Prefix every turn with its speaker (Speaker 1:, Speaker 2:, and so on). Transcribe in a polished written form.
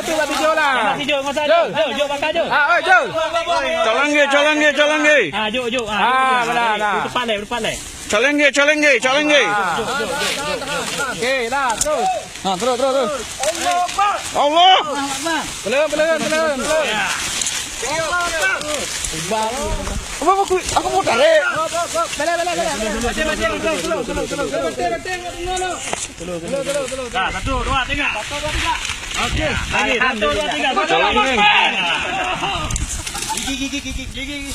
Speaker 1: tu buat video lah.
Speaker 2: Jom, masa jom bakar jom.
Speaker 1: Jom.
Speaker 3: Chalange.
Speaker 2: Jom.
Speaker 1: Benar.
Speaker 2: Depan le.
Speaker 3: Chalange.
Speaker 1: Okey, dah terus. Terus.
Speaker 3: Allah.
Speaker 1: Belum. Aku mau tarik.
Speaker 2: Satu, dua, tiga. Okey. Lagi, satu, dua, tiga.
Speaker 3: Chalange.
Speaker 2: Gigi.